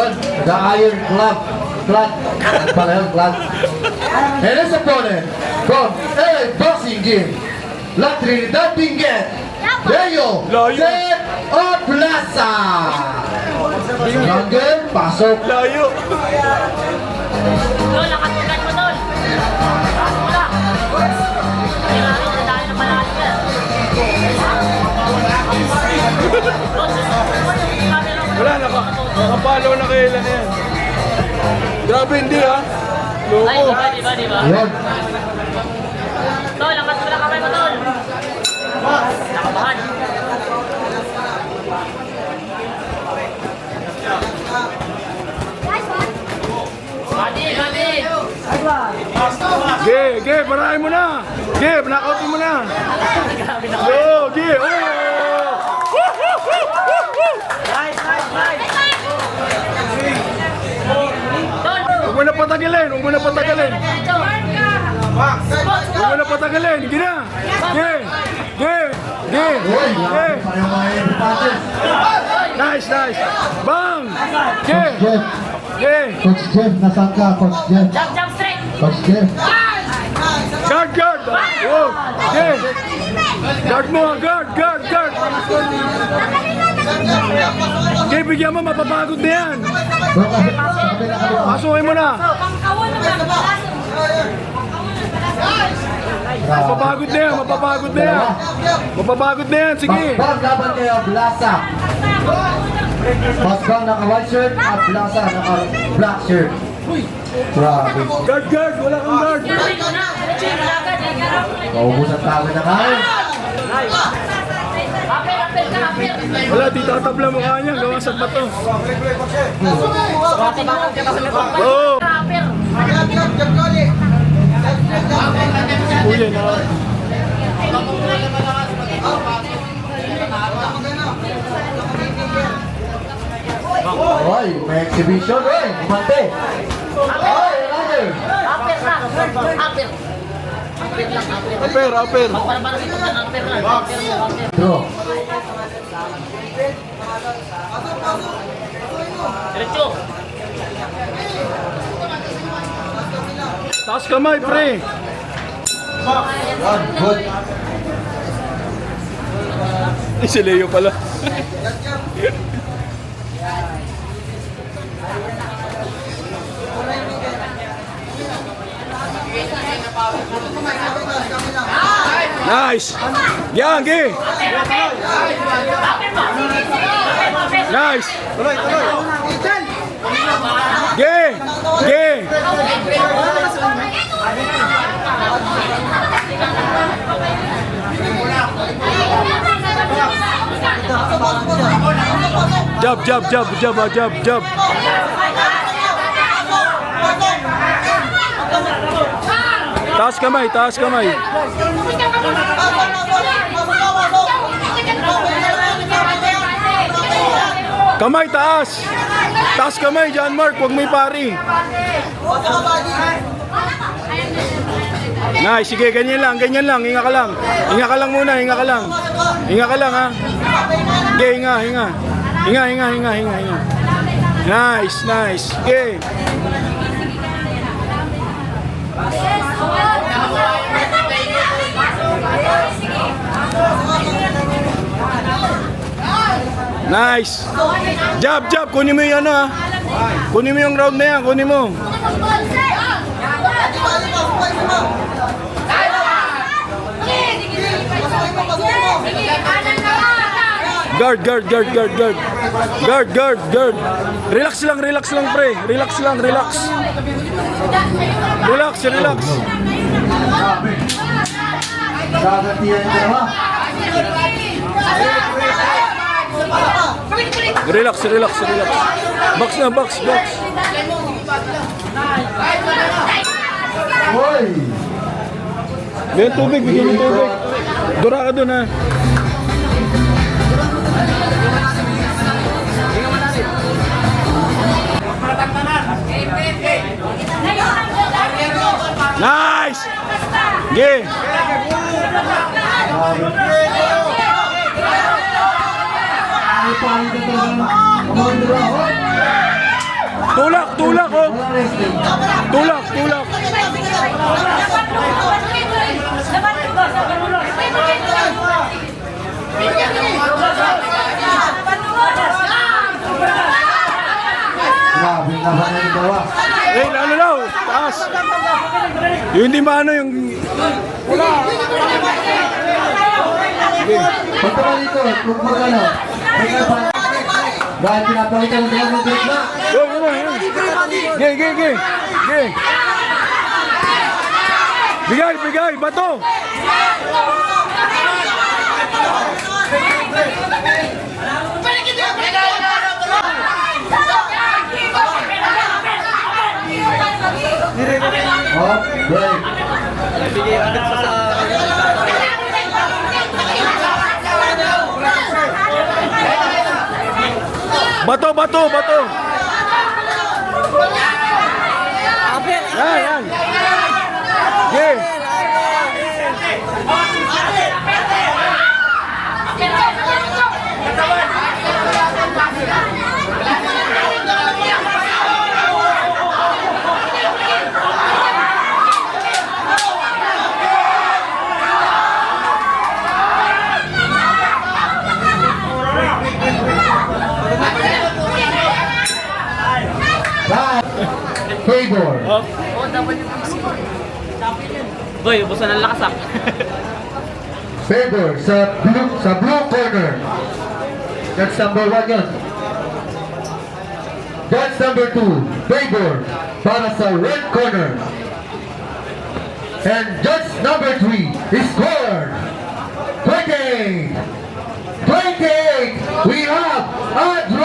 Good. The Iron Club. Club. Pala yun, club. And his opponent from LA Boxing Gym, La Trinidad Benguet, Leo Zed Plaza. Younger, pasok. Layo. Tol, nakatugan mo, Tol. Wala. Kailangan na dahil na malalim yan. Wala, nakapalo na kailan yan. Grabe hindi ha. Ay, Loko. diba? Yun. Tol, angkat mo lang kamay mo, Tol. Nakabahan. Gadi! Ge, parahin mo na. Ge, knockoutin mo na. Yo, Ge. Oh! Huwag mo na patagalin, huwag mo na patagalin. Huwag mo na patagalin, sige na. Ge, Ge, Ge, Uy, Ge. parang mga importantes. Nice. Bang! Ge, Jeff. Ge. Coach Jeff, nasaan ka? Coach Jeff. Jump straight! Coach Jeff. Guard. Oh, Ge. Guard mo, guard. Ge, bigyan mo, mapapagod na yan. Doon ka. Sabi na ka. Pasukin mo na. Mapapagod na yan, sige. Bakbang laban kayo, Blasa. Bakbang naka white shirt at Blasa naka black shirt. Grabe. Guard, wala kang guard. Maubusan tayo na kain. Apir! Wala, di tatabla mukha niya, gawa sa bato. Oo. Apir! Kuya na. Oy, may exhibition. Oy, umante. Oy, another. Apir lang! Apir! Aper. Para sa ito, apir lang. Apir. Draw. Diretso! Taas kamay, pre. One, good. Si Leo pala. Nice. Yan, Ge. Nice. Ge. Jab. Taas kamay. Kamay taas. Taas kamay, John Mark, huwag may pari. Nice, sige, ganyan lang. Hinga ka lang muna, hinga ka lang ha. Sige, hinga. Nice. Sige. Nice. Jab, kunin mo yung ano ha. Kunin mo yung round na yan, kunin mo. Guard. Relax lang, pre. Relax. Gagatiyan ka naman. Relax. Box. Oy! Bigyan tubig. Dura ka dun ha. Nice! Ge! Ay, paano ka talaga? Come on, draw. Tulak, tulak, oh. Wala wrestling. Tulak, tulak. Grabe naman na yung gawa. Eh, ano daw? Taas. Yung hindi maano yung... Punta ka dito, kung magano. Dahil pinapakita ng mga mag-break na. Go, go, go. Gay, gay, gay. Gay. Bigay, bigay, bato. Off, break. Bato, bato, bato. Yan, yan. Gay. That favor. Boy, ubusan ng lakas ah. Favor sa blue corner. That's number 1 yun. That's number 2. Favor para sa red corner. And that's number 3 is scored 28. 28. We have a draw.